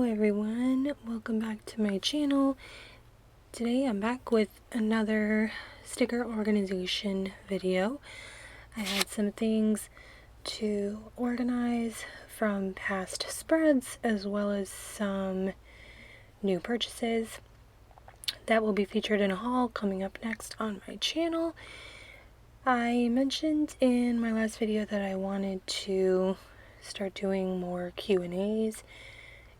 everyone, welcome back to my channel. Today I'm back with another sticker organization video. I had some things to organize from past spreads as well as some new purchases that will be featured in a haul coming up next on my channel. I mentioned in my last video that I wanted to start doing more Q&As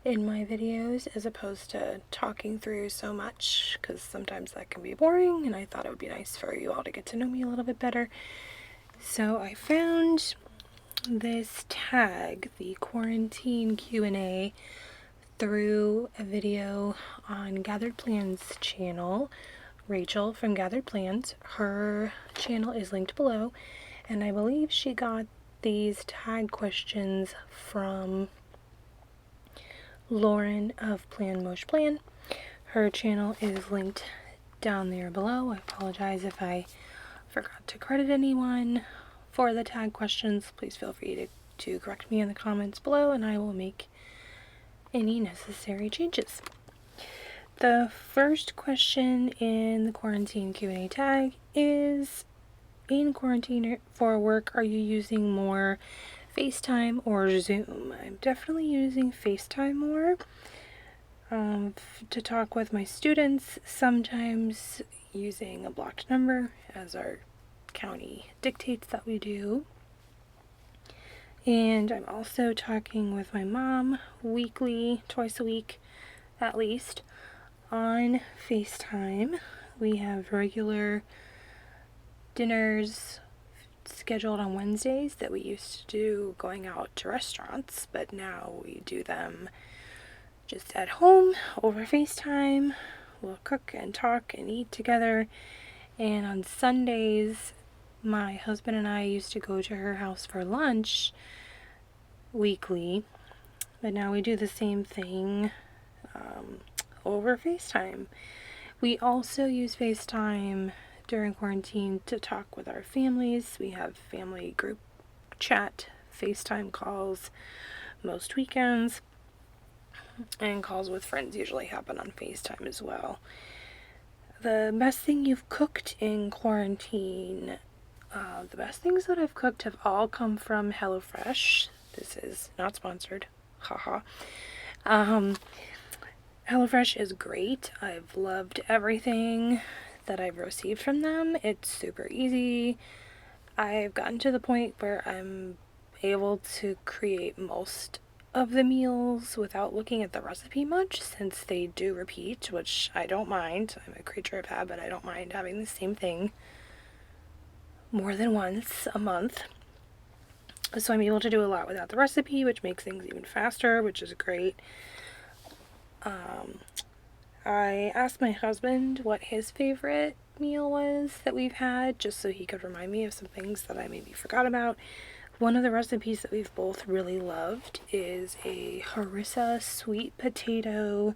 in my videos as opposed to talking through so much, because sometimes that can be boring, and I thought it would be nice for you all to get to know me a little bit better. So I found this tag, the quarantine Q&A, through a video on Gathered Plans channel. Rachel from Gathered Plans, her channel is linked below, and I believe she got these tag questions from Lauren of Plan Mosh Plan. Her channel is linked down there below. I apologize if I forgot to credit anyone for the tag questions. Please feel free to correct me in the comments below, and I will make any necessary changes. The first question in the quarantine Q&A tag is, in quarantine for work, are you using more FaceTime or Zoom? I'm definitely using FaceTime more to talk with my students, sometimes using a blocked number as our county dictates that we do. And I'm also talking with my mom weekly, twice a week at least, on FaceTime. We have regular dinners scheduled on Wednesdays that we used to do going out to restaurants, but now we do them just at home over FaceTime. We'll cook and talk and eat together. And on Sundays, my husband and I used to go to her house for lunch weekly, but now we do the same thing over FaceTime. We also use FaceTime during quarantine to talk with our families. We have family group chat, FaceTime calls most weekends, and calls with friends usually happen on FaceTime as well. The best thing you've cooked in quarantine, the best things that I've cooked have all come from HelloFresh. This is not sponsored, haha. HelloFresh is great. I've loved everything that I've received from them. It's super easy. I've gotten to the point where I'm able to create most of the meals without looking at the recipe much, since they do repeat, which I don't mind. I'm a creature of habit. I don't mind having the same thing more than once a month. So I'm able to do a lot without the recipe, which makes things even faster, which is great. I asked my husband what his favorite meal was that we've had, just so he could remind me of some things that I maybe forgot about. One of the recipes that we've both really loved is a harissa sweet potato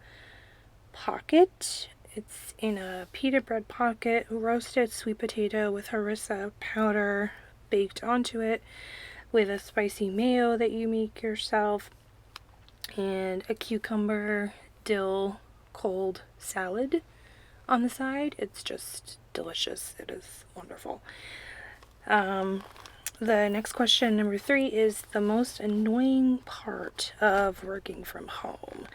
pocket. It's in a pita bread pocket, roasted sweet potato with harissa powder baked onto it, with a spicy mayo that you make yourself, and a cucumber dill cold salad on the side. It's just delicious. It is wonderful. The next question, number 3, is the most annoying part of working from home.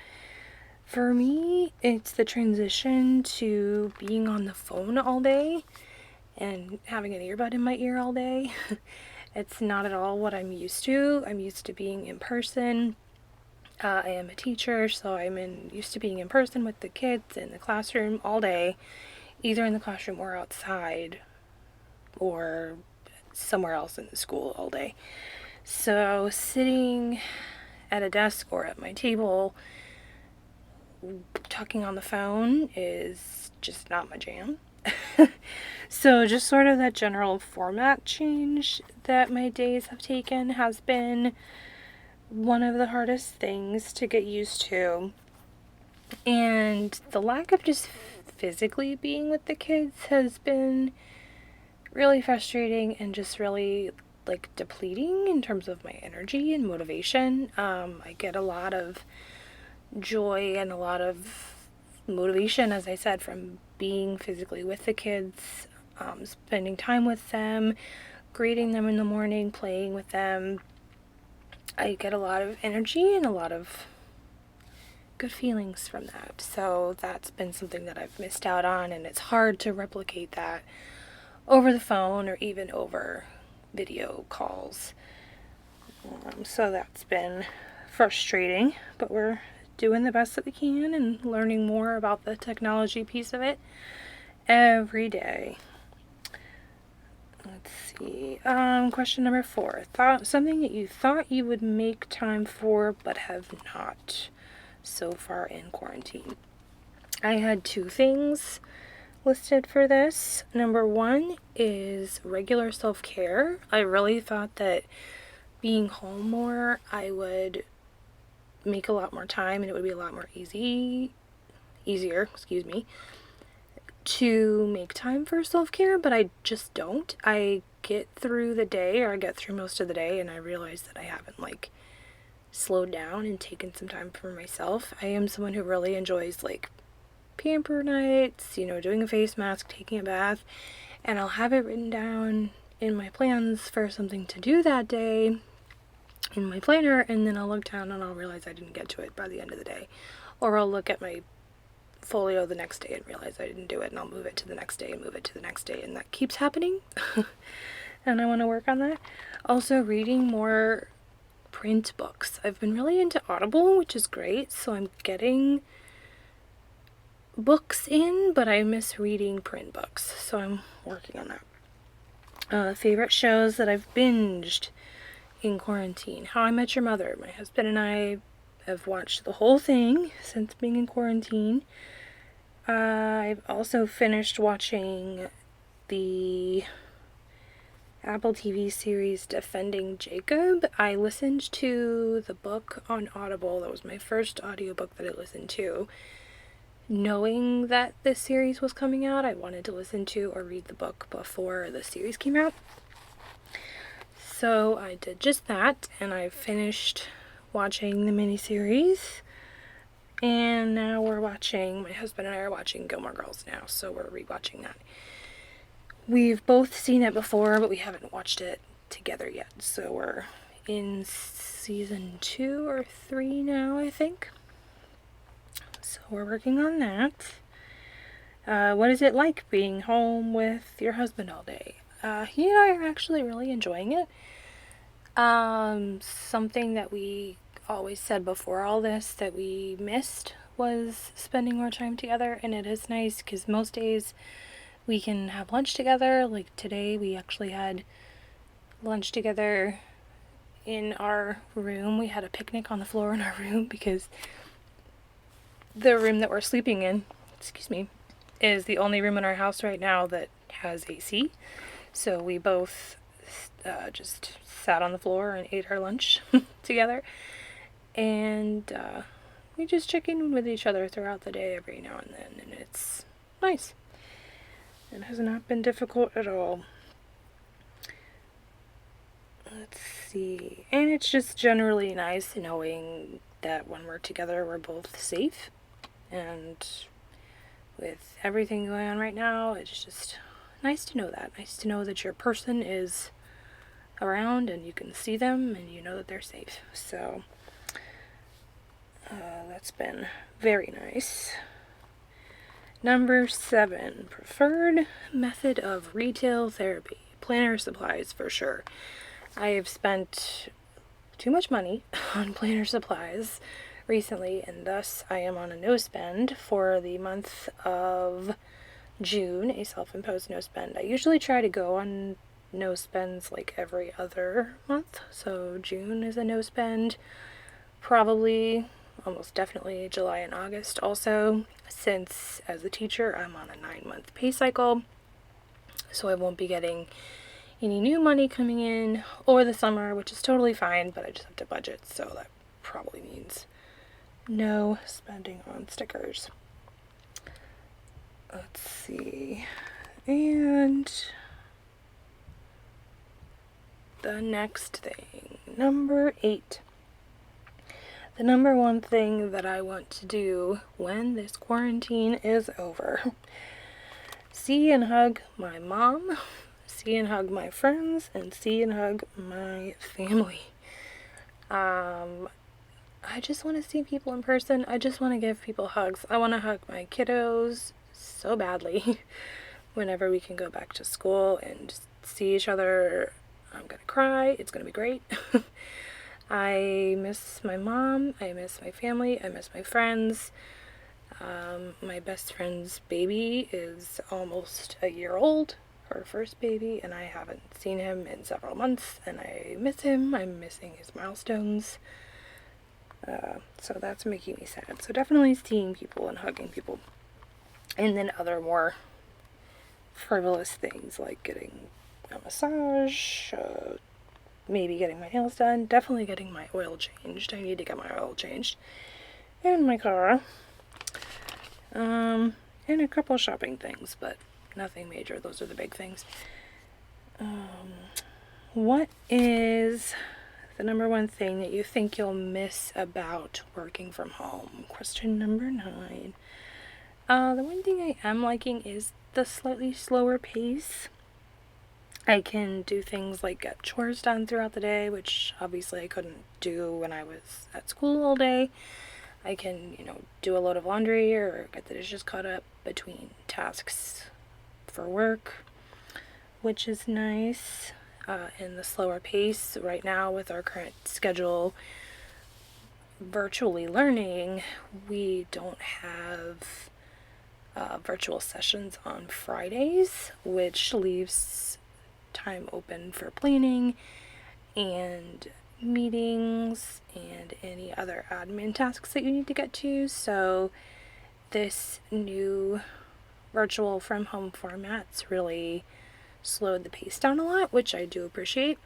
For me, it's the transition to being on the phone all day and having an earbud in my ear all day. It's not at all what I'm used to. I'm used to being in person. I am a teacher, so I'm used to being in person with the kids in the classroom all day, either in the classroom or outside or somewhere else in the school all day. So sitting at a desk or at my table talking on the phone is just not my jam. So just sort of that general format change that my days have taken has been one of the hardest things to get used to. And the lack of just physically being with the kids has been really frustrating and just really depleting in terms of my energy and motivation. I get a lot of joy and a lot of motivation, as I said, from being physically with the kids, spending time with them, greeting them in the morning, playing with them. I get a lot of energy and a lot of good feelings from that. So that's been something that I've missed out on, and it's hard to replicate that over the phone or even over video calls. So that's been frustrating, but we're doing the best that we can and learning more about the technology piece of it every day. Let's see. Question number 4. Something that you thought you would make time for but have not so far in quarantine. I had 2 things listed for this. Number 1 is regular self-care. I really thought that being home more, I would make a lot more time and it would be a lot more easier, to make time for self-care, but I just don't. I get through the day, or I get through most of the day, and I realize that I haven't slowed down and taken some time for myself. I am someone who really enjoys pamper nights, doing a face mask, taking a bath, and I'll have it written down in my plans for something to do that day in my planner, and then I'll look down and I'll realize I didn't get to it by the end of the day. Or I'll look at my folio the next day and realize I didn't do it, and I'll move it to the next day and move it to the next day, and that keeps happening. And I want to work on that. Also, reading more print books. I've been really into Audible, which is great, so I'm getting books in, but I miss reading print books, so I'm working on that. Favorite shows that I've binged in quarantine. How I Met Your Mother. My husband and I have watched the whole thing since being in quarantine. I've also finished watching the Apple TV series Defending Jacob. I listened to the book on Audible. That was my first audiobook that I listened to. Knowing that this series was coming out, I wanted to listen to or read the book before the series came out. So I did just that, and I finished watching the miniseries. And now my husband and I are watching Gilmore Girls now, so we're rewatching that. We've both seen it before, but we haven't watched it together yet. So we're in season 2 or 3 now, I think. So we're working on that. What is it like being home with your husband all day? He and I are actually really enjoying it. Something that we always said before all this that we missed was spending more time together, and it is nice because most days we can have lunch together. Like today we actually had lunch together in our room. We had a picnic on the floor in our room because the room that we're sleeping in, is the only room in our house right now that has AC. So we both just sat on the floor and ate our lunch together. And we just check in with each other throughout the day every now and then, and it's nice. It has not been difficult at all. Let's see. And it's just generally nice knowing that when we're together, we're both safe. And with everything going on right now, it's just nice to know that. Nice to know that your person is around and you can see them and you know that they're safe. So that's been very nice. Number 7, preferred method of retail therapy. Planner supplies for sure. I have spent too much money on planner supplies recently, and thus I am on a no spend for the month of June, a self-imposed no spend. I usually try to go on no spends every other month, so June is a no spend. Probably, almost definitely July and August also, since as a teacher I'm on a 9-month pay cycle, so I won't be getting any new money coming in, or the summer, which is totally fine, but I just have to budget, so that probably means no spending on stickers. Let's see, and the next thing, number 8. the number one thing that I want to do when this quarantine is over. See and hug my mom, see and hug my friends, and see and hug my family. I just want to see people in person. I just want to give people hugs. I want to hug my kiddos so badly. Whenever we can go back to school and just see each other, I'm gonna cry. It's gonna be great. I miss my mom. I miss my family. I miss my friends. My best friend's baby is almost a year old, her first baby, and I haven't seen him in several months, and I miss him. I'm missing his milestones. So that's making me sad. So definitely seeing people and hugging people. And then other more frivolous things like getting a massage, maybe getting my nails done, definitely getting my oil changed. I need to get my oil changed. And my car. And a couple shopping things, but nothing major. Those are the big things. What is the number one thing that you think you'll miss about working from home? Question number 9. The one thing I am liking is the slightly slower pace. I can do things like get chores done throughout the day, which obviously I couldn't do when I was at school all day. I can, do a load of laundry or get the dishes caught up between tasks for work, which is nice. In the slower pace right now with our current schedule, virtually learning, we don't have virtual sessions on Fridays, which leaves time open for planning and meetings and any other admin tasks that you need to get to. So this new virtual from home formats really slowed the pace down a lot, which I do appreciate.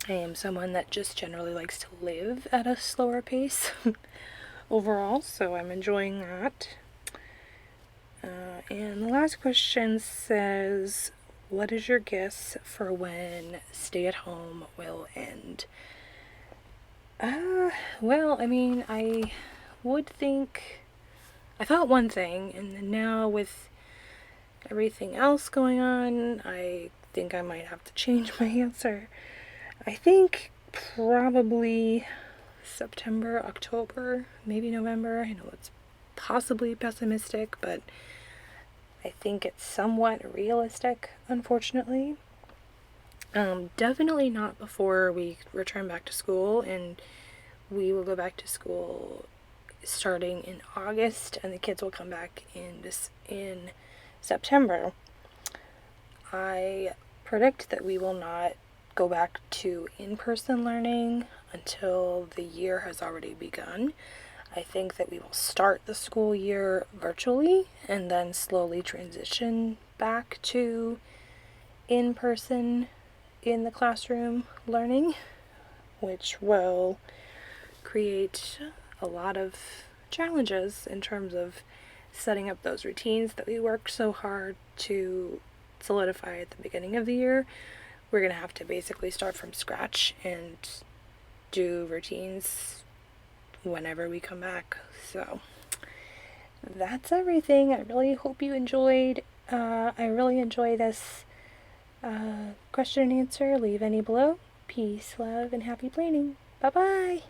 I am someone that just generally likes to live at a slower pace overall, so I'm enjoying that. And the last question says, what is your guess for when stay-at-home will end? Well, I would think, I thought one thing, and then now with everything else going on, I think I might have to change my answer. I think probably September, October, maybe November. I know it's possibly pessimistic, but I think it's somewhat realistic, unfortunately. Definitely not before we return back to school, and we will go back to school starting in August, and the kids will come back in September. I predict that we will not go back to in-person learning until the year has already begun. I think that we will start the school year virtually and then slowly transition back to in-person in the classroom learning, which will create a lot of challenges in terms of setting up those routines that we worked so hard to solidify at the beginning of the year. We're going to have to basically start from scratch and do routines whenever we come back. So that's everything. I really hope you enjoyed. I really enjoy this question and answer. Leave any below. Peace, love, and happy planning. Bye-bye.